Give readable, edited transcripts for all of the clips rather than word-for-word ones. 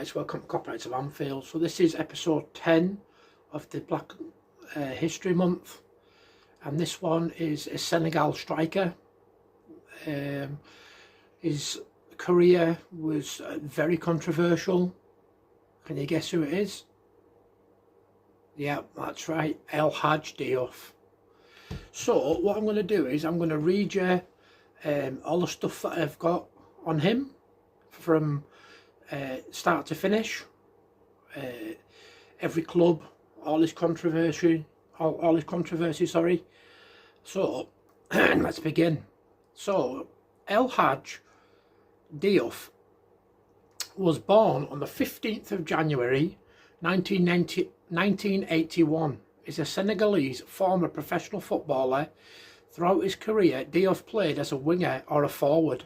Copyrights, welcome to Copyrights of Anfield. So this is episode 10 of the Black History Month, and this one is a Senegal striker. His career was very controversial. Can you guess who it is? Yeah, that's right, El Hadji Diouf. So what I'm going to do is I'm going to read you all the stuff that I've got on him from start to finish, every club, all his controversy, sorry. So let's begin. So El Hadji Diouf was born on the 15th of January 1981. He's a Senegalese former professional footballer. Throughout his career, Diouf played as a winger or a forward.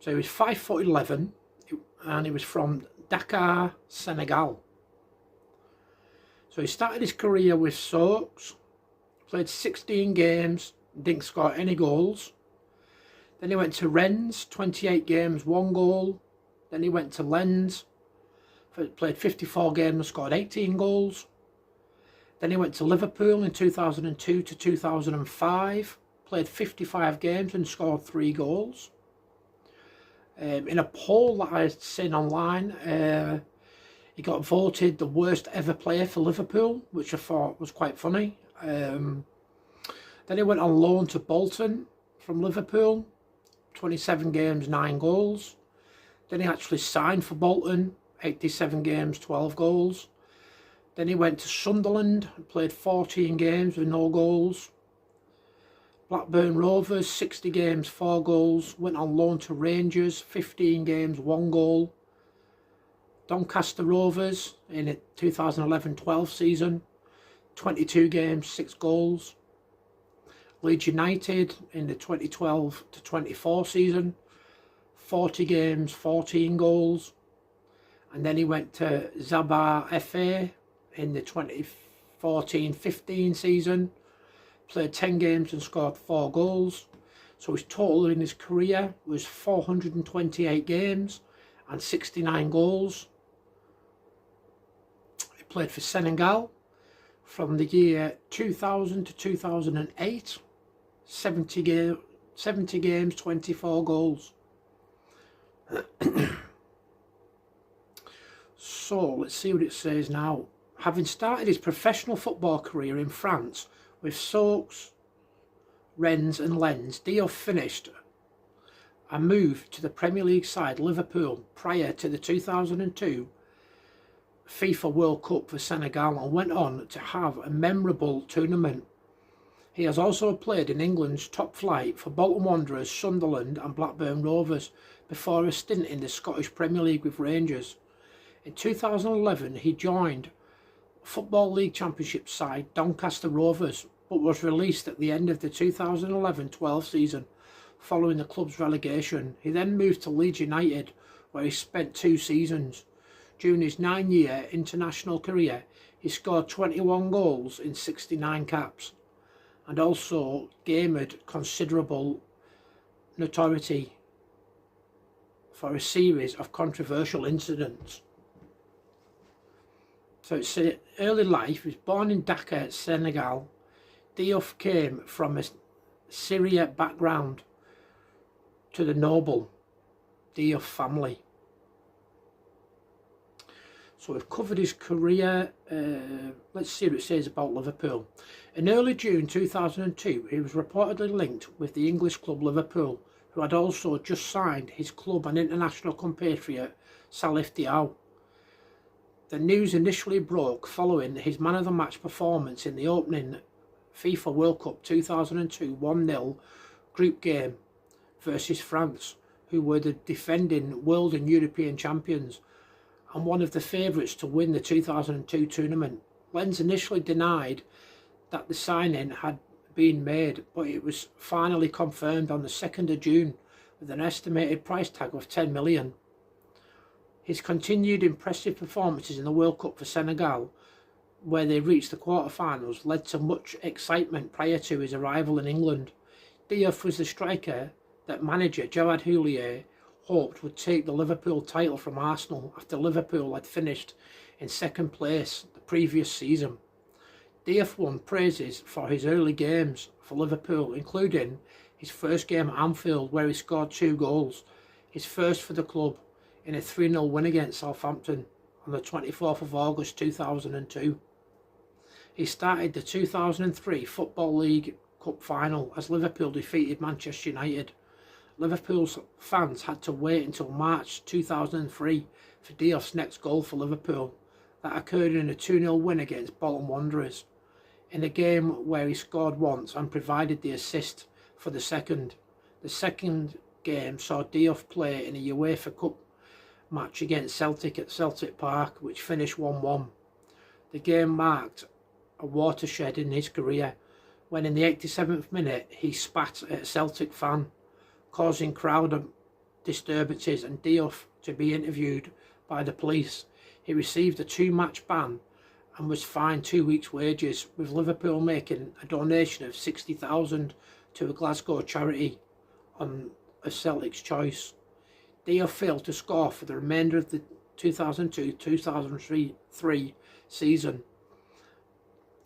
So he was 5'11", and he was from Dakar, Senegal. So he started his career with Soaks, played 16 games, didn't score any goals. Then he went to Rennes, 28 games, 1 goal. Then he went to Lens, played 54 games and scored 18 goals. Then he went to Liverpool in 2002 to 2005, played 55 games and scored 3 goals. In a poll that I had seen online, he got voted the worst ever player for Liverpool, which I thought was quite funny. Then he went on loan to Bolton from Liverpool, 27 games, 9 goals. Then he actually signed for Bolton, 87 games, 12 goals. Then he went to Sunderland and played 14 games with no goals. Blackburn Rovers, 60 games, 4 goals. Went on loan to Rangers, 15 games, 1 goal. Doncaster Rovers in the 2011-12 season, 22 games, 6 goals. Leeds United in the 2012-24 season, 40 games, 14 goals. And then he went to Zabar FA in the 2014-15 season, played 10 games and scored 4 goals. So his total in his career was 428 games and 69 goals. He played for Senegal from the year 2000 to 2008, 70 games, 24 goals. So let's see what it says now. Having started his professional football career in France with Soaks, Rennes and Lens, Diouf finished and moved to the Premier League side Liverpool prior to the 2002 FIFA World Cup for Senegal, and went on to have a memorable tournament. He has also played in England's top flight for Bolton Wanderers, Sunderland and Blackburn Rovers before a stint in the Scottish Premier League with Rangers. In 2011 he joined Football League Championship side Doncaster Rovers, but was released at the end of the 2011-12 season following the club's relegation. He then moved to Leeds United, where he spent 2 seasons. During his 9-year international career, he scored 21 goals in 69 caps, and also gained considerable notoriety for a series of controversial incidents. So it's early life. He was born in Dakar, Senegal. Diouf came from a Syria background to the noble Diouf family. So we've covered his career. Let's see what it says about Liverpool. In early June 2002, he was reportedly linked with the English club Liverpool, who had also just signed his club and international compatriot Salif Diao. The news initially broke following his man-of-the-match performance in the opening FIFA World Cup 2002 1-0 group game versus France, who were the defending world and European champions and one of the favourites to win the 2002 tournament. Lens initially denied that the signing had been made, but it was finally confirmed on the 2nd of June with an estimated price tag of 10 million. His continued impressive performances in the World Cup for Senegal, where they reached the quarter-finals, led to much excitement prior to his arrival in England. Diouf was the striker that manager Gerard Houllier hoped would take the Liverpool title from Arsenal after Liverpool had finished in second place the previous season. Diouf won praises for his early games for Liverpool, including his first game at Anfield where he scored 2 goals, his first for the club, in a 3-0 win against Southampton on the 24th of August 2002. He started the 2003 Football League Cup final as Liverpool defeated Manchester United. Liverpool's fans had to wait until March 2003 for Diouf's next goal for Liverpool. That occurred in a 2-0 win against Bolton Wanderers, in a game where he scored once and provided the assist for the second. The second game saw Diouf play in a UEFA Cup match against Celtic at Celtic Park, which finished 1-1. The game marked a watershed in his career when in the 87th minute he spat at a Celtic fan, causing crowd disturbances and Diouf to be interviewed by the police. He received a 2-match ban and was fined 2 weeks' wages, with Liverpool making a donation of $60,000 to a Glasgow charity on a Celtic's choice. Diouf failed to score for the remainder of the 2002-2003 season,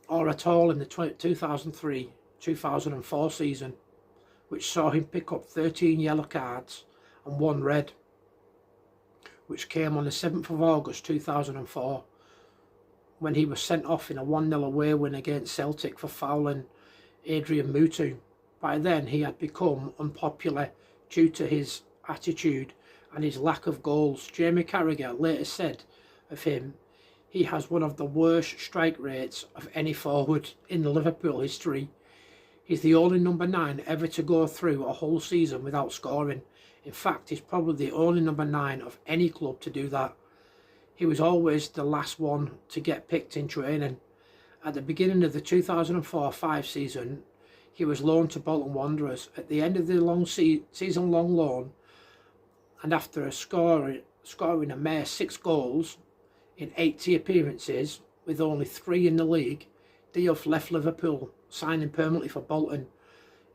or at all in the 2003-2004 season, which saw him pick up 13 yellow cards and 1 red, which came on the 7th of August 2004, when he was sent off in a 1-0 away win against Celtic for fouling Adrian Mutu. By then he had become unpopular due to his attitude and his lack of goals. Jamie Carragher later said of him, "He has one of the worst strike rates of any forward in the Liverpool history. He's the only number 9 ever to go through a whole season without scoring. In fact, he's probably the only number 9 of any club to do that. He was always the last one to get picked in training. At the beginning of the 2004-05 season, he was loaned to Bolton Wanderers. At the end of the season-long loan, and after scoring a mere 6 goals in 80 appearances, with only 3 in the league, Diouf left Liverpool, signing permanently for Bolton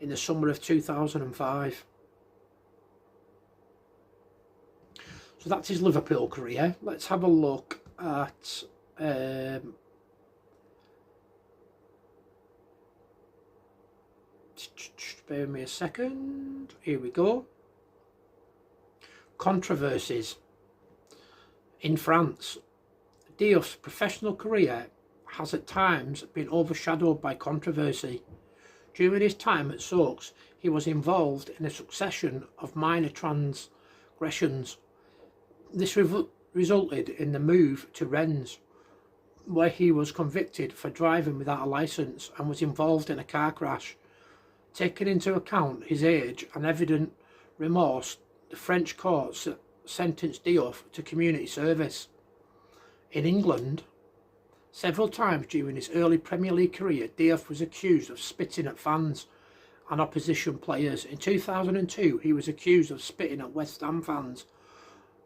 in the summer of 2005. So that's his Liverpool career. Let's have a look at bear with me a second. Here we go. Controversies. In France, Diouf's professional career has at times been overshadowed by controversy. During his time at Soaks, he was involved in a succession of minor transgressions. This resulted in the move to Rennes, where he was convicted for driving without a licence and was involved in a car crash. Taking into account his age and evident remorse, the French courts sentenced Diouf to community service. In England, several times during his early Premier League career, Diouf was accused of spitting at fans and opposition players. In 2002, he was accused of spitting at West Ham fans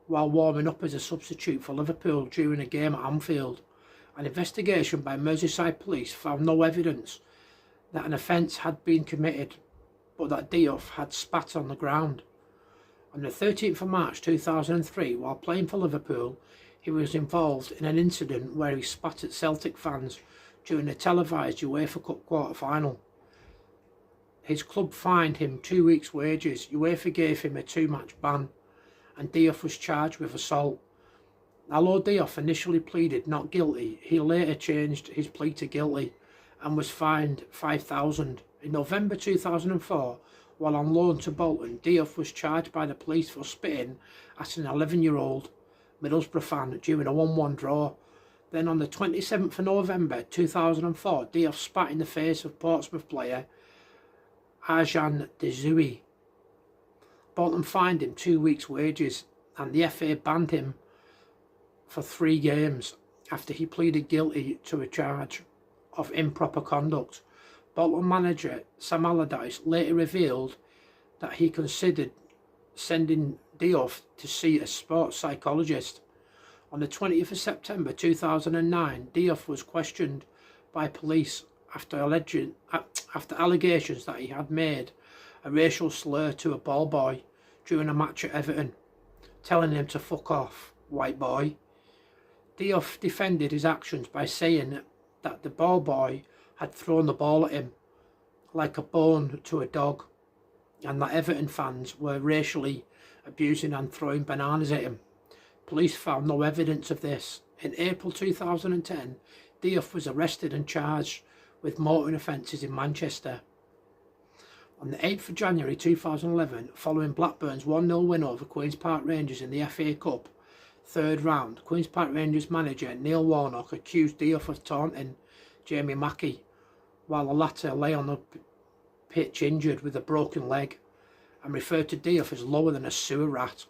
while warming up as a substitute for Liverpool during a game at Anfield. An investigation by Merseyside police found no evidence that an offence had been committed, but that Diouf had spat on the ground. On the 13th of March 2003, while playing for Liverpool, he was involved in an incident where he spat at Celtic fans during a televised UEFA Cup quarter-final. His club fined him 2 weeks' wages. UEFA gave him a 2-match ban, and Diouf was charged with assault. Although Diouf initially pleaded not guilty, he later changed his plea to guilty and was fined £5,000. In November 2004, while on loan to Bolton, Diouf was charged by the police for spitting at an 11-year-old Middlesbrough fan during a 1-1 draw. Then on the 27th of November 2004, Diouf spat in the face of Portsmouth player Arjan Dezouy. Bolton fined him 2 weeks' wages, and the FA banned him for 3 games after he pleaded guilty to a charge of improper conduct. Bolton manager Sam Allardyce later revealed that he considered sending Diouf to see a sports psychologist. On the 20th of September 2009, Diouf was questioned by police after allegations that he had made a racial slur to a ball boy during a match at Everton. telling him to fuck off, white boy. Diouf defended his actions by saying that the ball boy had thrown the ball at him like a bone to a dog, and that Everton fans were racially abusing and throwing bananas at him. Police found no evidence of this. In April 2010, Diouf was arrested and charged with motoring offences in Manchester. On the 8th of January 2011, following Blackburn's 1-0 win over Queen's Park Rangers in the FA Cup third round, Queen's Park Rangers manager Neil Warnock accused Diouf of taunting Jamie Mackie while the latter lay on the pitch injured with a broken leg, and referred to Diouf as lower than a sewer rat.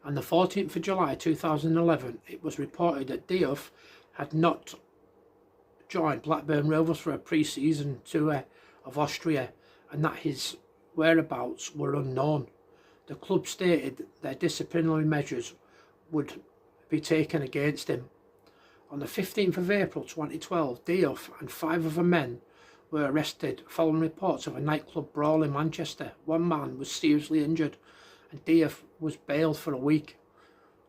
On the 14th of July 2011, it was reported that Diouf had not joined Blackburn Rovers for a pre-season tour of Austria and that his whereabouts were unknown. The club stated their disciplinary measures would be taken against him. On the 15th of April 2012, Diouf and 5 other men were arrested following reports of a nightclub brawl in Manchester. One man was seriously injured and Diouf was bailed for a week.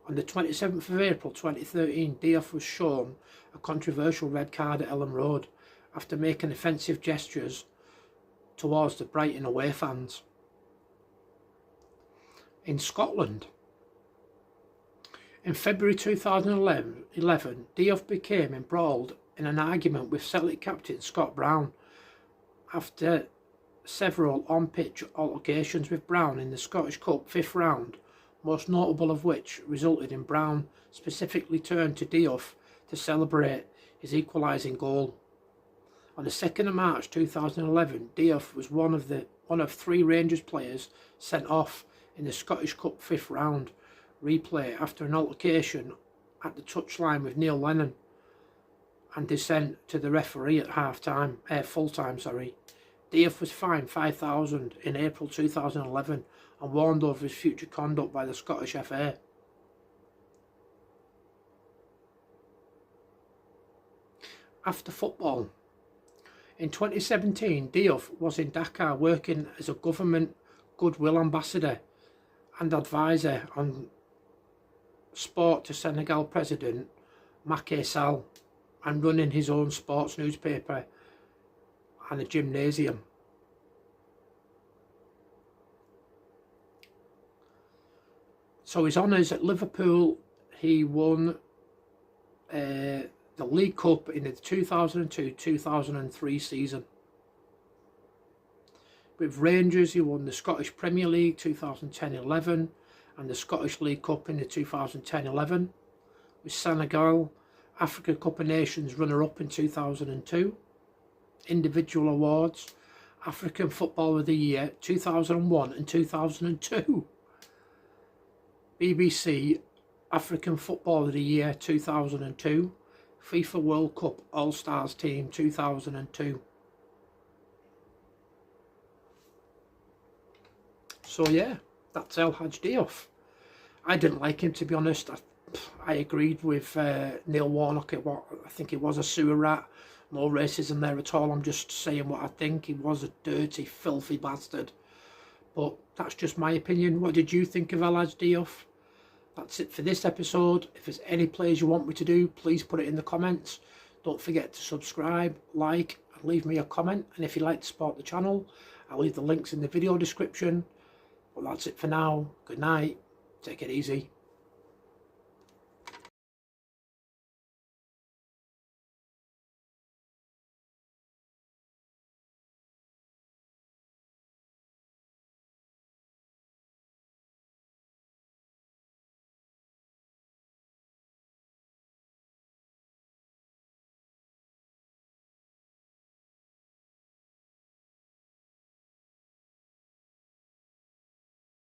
On the 27th of April 2013, Diouf was shown a controversial red card at Ellen Road after making offensive gestures towards the Brighton away fans. In Scotland, in February 2011, Diouf became embroiled in an argument with Celtic captain Scott Brown after several on-pitch altercations with Brown in the Scottish Cup 5th round, most notable of which resulted in Brown specifically turned to Diouf to celebrate his equalising goal. On the 2nd of March 2011, Diouf was one of 3 Rangers players sent off in the Scottish Cup 5th round replay after an altercation at the touchline with Neil Lennon, and is sent to the referee at full-time. Diouf was fined £5,000 in April 2011 and warned over his future conduct by the Scottish FA. After football. In 2017, Diouf was in Dakar working as a government goodwill ambassador and advisor on sport to Senegal President Macky Sall, and running his own sports newspaper and a gymnasium. So his honours at Liverpool, he won the League Cup in the 2002-2003 season. With Rangers, he won the Scottish Premier League 2010-11 and the Scottish League Cup in the 2010-11. With Senegal, Africa Cup of Nations runner-up in 2002. Individual awards: African Footballer of the Year 2001 and 2002. BBC African Footballer of the Year 2002. FIFA World Cup All-Stars Team 2002. So yeah, that's El Hadj Diouf. I didn't like him, to be honest. I agreed with Neil Warnock. I think he was a sewer rat. No racism there at all. I'm just saying what I think. He was a dirty, filthy bastard. But that's just my opinion. What did you think of El Hadj Diouf? That's it for this episode. If there's any plays you want me to do, please put it in the comments. Don't forget to subscribe, like, and leave me a comment. And if you'd like to support the channel, I'll leave the links in the video description. Well, that's it for now. Good night. Take it easy.